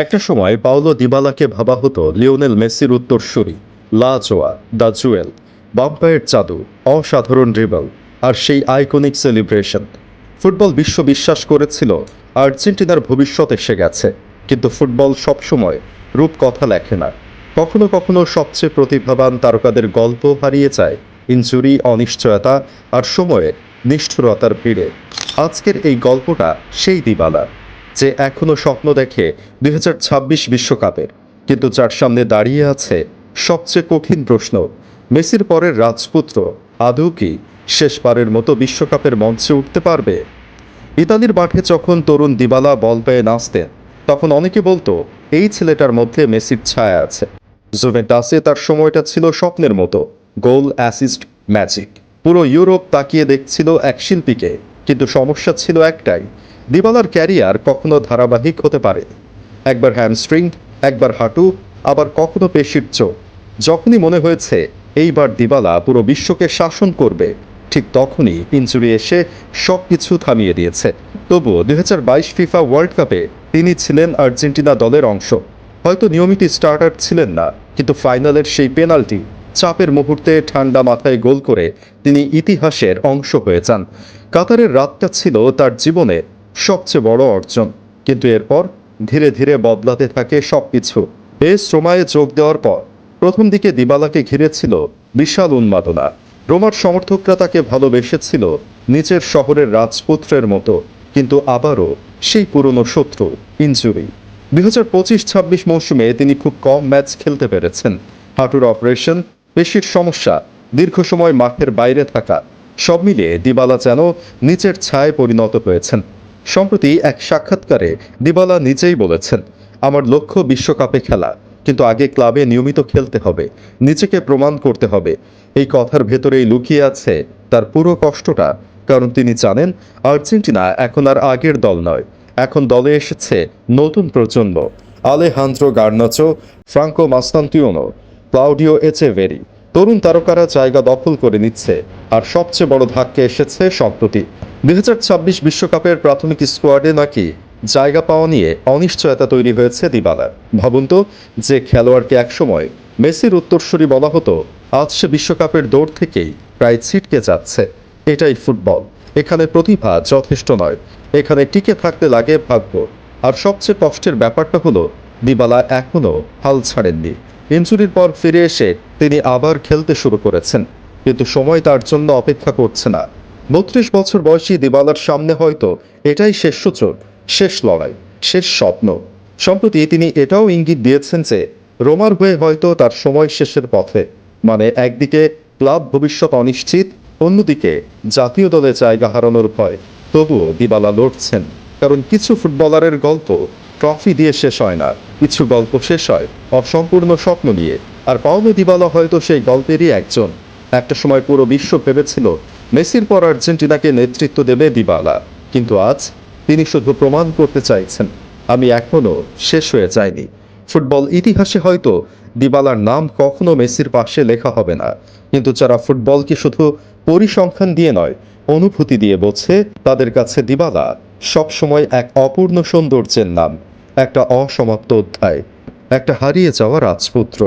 একটা সময় পাওলো দিবালাকে ভাবা হতো লিওনেল মেসির উত্তরসূরি, লা জোয়া, দ্য জুয়েল, বাম্পায়ের জাদু, অসাধারণ ড্রিবল আর সেই আইকনিক সেলিব্রেশন। ফুটবল বিশ্ব বিশ্বাস করেছিল আর্জেন্টিনার ভবিষ্যৎ এসে গেছে। কিন্তু ফুটবল সবসময় রূপকথা লেখে না। কখনো কখনো সবচেয়ে প্রতিভাবান তারকাদের গল্প হারিয়ে যায় ইনজুরি, অনিশ্চয়তা আর সময়ে নিষ্ঠুরতার ভিড়ে। আজকের এই গল্পটা সেই দিবালা যে এখনো স্বপ্ন দেখে 2026 বিশ্বকাপের, কিন্তু যার সামনে দাঁড়িয়ে আছে সবচেয়ে কঠিন প্রশ্ন: মেসির পরের রাজপুত্র আদৌ কি শেষবারের মতো বিশ্বকাপের মঞ্চে উঠতে পারবে? ইতালির মাঠে যখন তরুণ দিবালা বল পেয়ে নাচতেন, তখন অনেকে বলতো এই ছেলেটার মধ্যে মেসির ছায়া আছে। জুভেন্টাসে তার সময়টা ছিল স্বপ্নের মতো, গোল, অ্যাসিস্ট, ম্যাজিক। পুরো ইউরোপ তাকিয়ে দেখছিল এক শিল্পীকে। কিন্তু সমস্যা ছিল একটাই: দিবালার ক্যারিয়ার কখনো ধারাবাহিক হতে পারে। একবার হ্যামস্ট্রিং, একবার হাঁটু, আবার কখনো পেশির চোট। যখনই মনে হয়েছে এইবার দিবালা পুরো বিশ্বকে শাসন করবে, ঠিক তখনই ইনজুরি এসে সব কিছু থামিয়ে দিয়েছে। তবুও 2022 ফিফা ওয়ার্ল্ড কাপে তিনি ছিলেন আর্জেন্টিনা দলের অংশ। হয়তো নিয়মিত স্টার্টার ছিলেন না, কিন্তু ফাইনালের সেই পেনাল্টি, চাপের মুহূর্তে ঠান্ডা মাথায় গোল করে তিনি ইতিহাসের অংশ হয়ে যান। কাতারের রাতটা ছিল তার জীবনে সবচেয়ে বড় অর্জন। কিন্তু এরপর ধীরে ধীরে বদলাতে থাকে সবকিছু। এস রোমায় যোগ দেওয়ার পর প্রথম দিকে দিবালাকে ঘিরেছিল বিশাল উন্মাদনা। রোমার সমর্থকরা তাকে ভালোবেসেছিল নিচের শহরের রাজপুত্রের মতো। কিন্তু আবারও সেই পুরনো শত্রু, ইনজুরি। 2025-26 মৌসুমে তিনি খুব কম ম্যাচ খেলতে পেরেছেন। হাঁটুর অপারেশন, পেশির সমস্যা, দীর্ঘ সময় মাঠের বাইরে থাকা, সব মিলিয়ে দিবালা যেন নিচের ছায়ায় পরিণত হয়েছেন। সম্প্রতি এক সাক্ষাৎকারে দিবালা নিজেই বলেছেন, আমার লক্ষ্য বিশ্বকাপে খেলা, কিন্তু আগে ক্লাবে নিয়মিত খেলতে হবে, নিজেকে প্রমাণ করতে হবে। এই কথার ভেতরেই লুকিয়ে আছে তার পুরো কষ্টটা। কারণ তিনি জানেন আর্জেন্টিনা এখন আর আগের দল নয়। এখন দলে এসেছে নতুন প্রজন্ম: Alejandro Garnacho, Franco Mastantuono, Claudio Echeverri. তরুণ তারকারা জায়গা দখল করে নিচ্ছে। আর সবচেয়ে বড় ধাক্কা এসেছে সম্প্রতি 2026 বিশ্বকাপের প্রাথমিক স্কোয়াডে নাকি জায়গা পাওয়া নিয়ে অনিশ্চয়তা তৈরি হয়েছে দিবালার। ভাবুন তো, যে খেলোয়াড়কে একসময় মেসির উত্তরসূরি বলা হতো, আজ সে বিশ্বকাপের দৌড় থেকেই প্রায় ছিটকে যাচ্ছে। এটাই ফুটবল। এখানে প্রতিভা যথেষ্ট নয়, এখানে টিকে থাকতে লাগে ভাগ্য। আর সবচেয়ে কষ্টের ব্যাপারটা হলো, দিবালা এখনও হাল ছাড়েননি। ইনজুরির পর ফিরে এসে তিনি আবার খেলতে শুরু করেছেন, কিন্তু সময় তার জন্য অপেক্ষা করছে না। 32 বছর বয়সী দিবালার সামনে হয়তো এটাই শেষ সূচক, শেষ লড়াই, শেষ স্বপ্ন। সম্প্রতি তিনি এটাও ইঙ্গিত দিয়েছেন যে রোমার হয়ে হয়তো তার সময় শেষের পথে। মানে একদিকে ক্লাব ভবিষ্যৎ অনিশ্চিত, অন্যদিকে জাতীয় দলে জায়গা হারানোর ভয়। তবুও দিবালা লড়ছেন, কারণ কিছু ফুটবলারের গল্প ট্রফি দিয়ে শেষ হয় না, কিছু গল্প শেষ হয় অসম্পূর্ণ স্বপ্ন নিয়ে। আর পাওলো দিবালা হয়তো সেই গল্পেরই একজন। একটা সময় পুরো বিশ্ব ভেবেছিল মেসির পর আর্জেন্টিনাকে নেতৃত্ব দেবে দিবালা। কিন্তু আজ তিনি শুধু প্রমাণ করতে চাইছেন, আমি এখনো শেষ হয়ে যাইনি। ফুটবল ইতিহাসে হয়তো দিবালার নাম কখনো মেসির পাশে লেখা হবে না, কিন্তু যারা ফুটবলকে শুধু পরিসংখ্যান দিয়ে নয়, অনুভূতি দিয়ে বোঝে, তাদের কাছে দিবালা সবসময় এক অপূর্ণ সৌন্দর্যের নাম, একটা অসমাপ্ত অধ্যায়, একটা হারিয়ে যাওয়া রাজপুত্র।